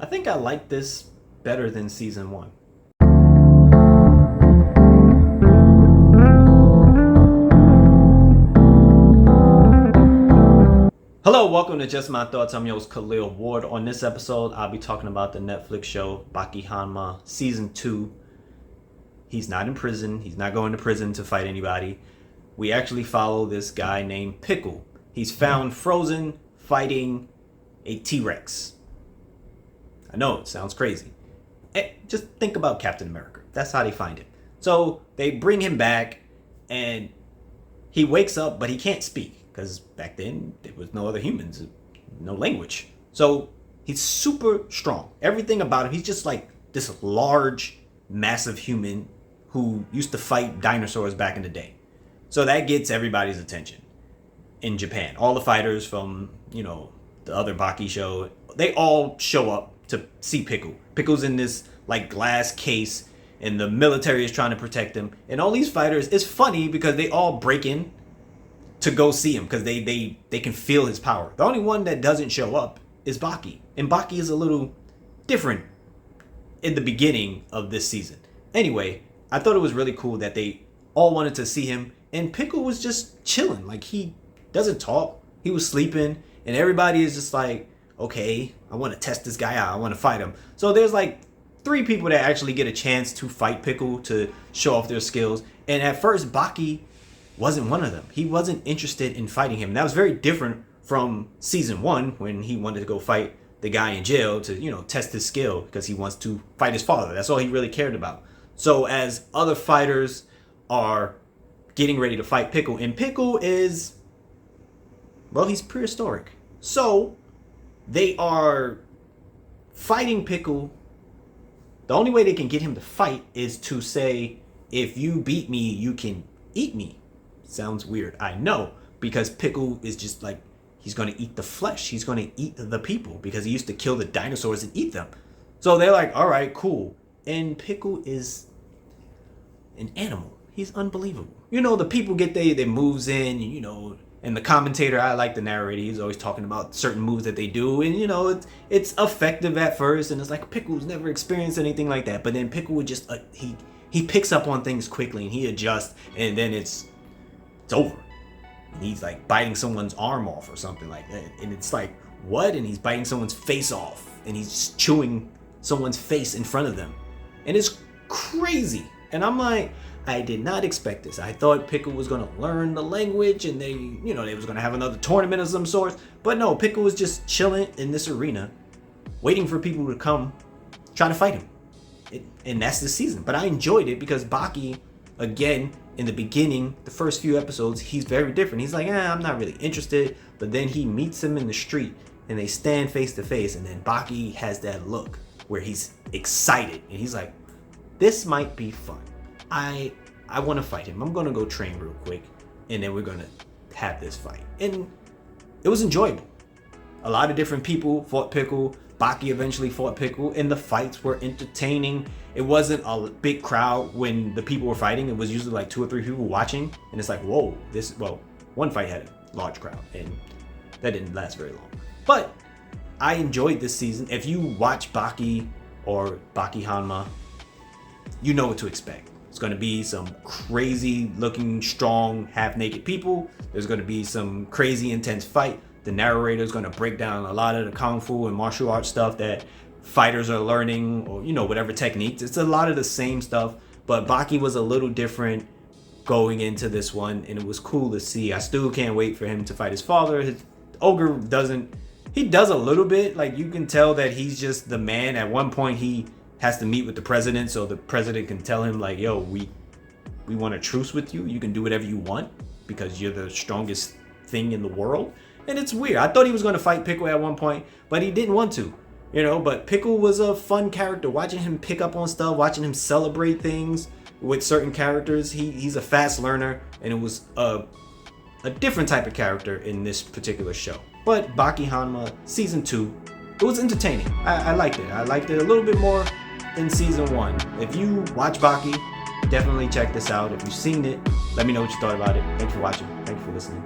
I think I like this better than season 1. Hello, welcome to Just My Thoughts. I'm your host, Khaleel Ward. On this episode, I'll be talking about the Netflix show Baki Hanma Season 2. He's not in prison. He's not going to prison to fight anybody. We actually follow this guy named Pickle. He's found frozen fighting a T-Rex. I know, it sounds crazy. Just think about Captain America. That's how they find him. So they bring him back and he wakes up, but he can't speak. Because back then, there was no other humans, no language. So he's super strong. Everything about him, he's just like this large, massive human who used to fight dinosaurs back in the day. So that gets everybody's attention in Japan. All the fighters from, the other Baki show, they all show up to see Pickle. Pickle's in this like glass case and the military is trying to protect him. And all these fighters, it's funny because they all break in to go see him because they can feel his power. The only one that doesn't show up is Baki. And Baki is a little different in the beginning of this season. Anyway, I thought it was really cool that they all wanted to see him. And Pickle was just chilling. Like, he doesn't talk. He was sleeping. And everybody is just like, okay, I want to test this guy out. I want to fight him. So there's like 3 people that actually get a chance to fight Pickle to show off their skills. And at first, Baki wasn't one of them. He wasn't interested in fighting him. And that was very different from season 1 when he wanted to go fight the guy in jail to, test his skill because he wants to fight his father. That's all he really cared about. So as other fighters are getting ready to fight Pickle, and Pickle is, well, he's prehistoric. So they are fighting Pickle. The only way they can get him to fight is to say, if you beat me, you can eat me. Sounds weird, I know, because Pickle is just like, he's going to eat the flesh. He's going to eat the people because he used to kill the dinosaurs and eat them. So they're like, all right, cool. And Pickle is an animal. He's unbelievable. The people get their moves in, and the commentator, I like the narrator, he's always talking about certain moves that they do. And, it's effective at first. And it's like, Pickle's never experienced anything like that. But then Pickle would just, he picks up on things quickly and he adjusts. And then it's over. And he's like biting someone's arm off or something like that. And it's like, what? And he's biting someone's face off. And he's just chewing someone's face in front of them. And it's crazy. And I'm like, I did not expect this. I thought Pickle was going to learn the language and they was going to have another tournament of some sort. But no, Pickle was just chilling in this arena, waiting for people to come try to fight him. And that's the season. But I enjoyed it because Baki, again, in the beginning, the first few episodes, he's very different. He's like, I'm not really interested. But then he meets him in the street and they stand face to face. And then Baki has that look where he's excited. And he's like, this might be fun. I want to fight him. I'm going to go train real quick. And then we're going to have this fight. And it was enjoyable. A lot of different people fought Pickle. Baki eventually fought Pickle. And the fights were entertaining. It wasn't a big crowd when the people were fighting. It was usually like 2 or 3 people watching. And it's like, whoa, one fight had a large crowd. And that didn't last very long. But I enjoyed this season. If you watch Baki or Baki Hanma, you know what to expect. It's going to be some crazy looking, strong, half naked people. There's going to be some crazy intense fight. The narrator is going to break down a lot of the kung fu and martial arts stuff that fighters are learning, or whatever techniques. It's a lot of the same stuff, but Baki was a little different going into this one, and it was cool to see. I still can't wait for him to fight his father. His ogre does a little bit, like you can tell that he's just the man. At one point he has to meet with the president, so the president can tell him like, yo, we want a truce with you. You can do whatever you want because you're the strongest thing in the world. And it's weird. I thought he was going to fight Pickle at one point, but he didn't want to. But Pickle was a fun character. Watching him pick up on stuff, watching him celebrate things with certain characters. He's a fast learner, and it was a different type of character in this particular show. But Baki Hanma Season 2, it was entertaining. I liked it. I liked it a little bit more than Season 1. If you watch Baki, definitely check this out. If you've seen it, let me know what you thought about it. Thanks for watching. Thank you for listening.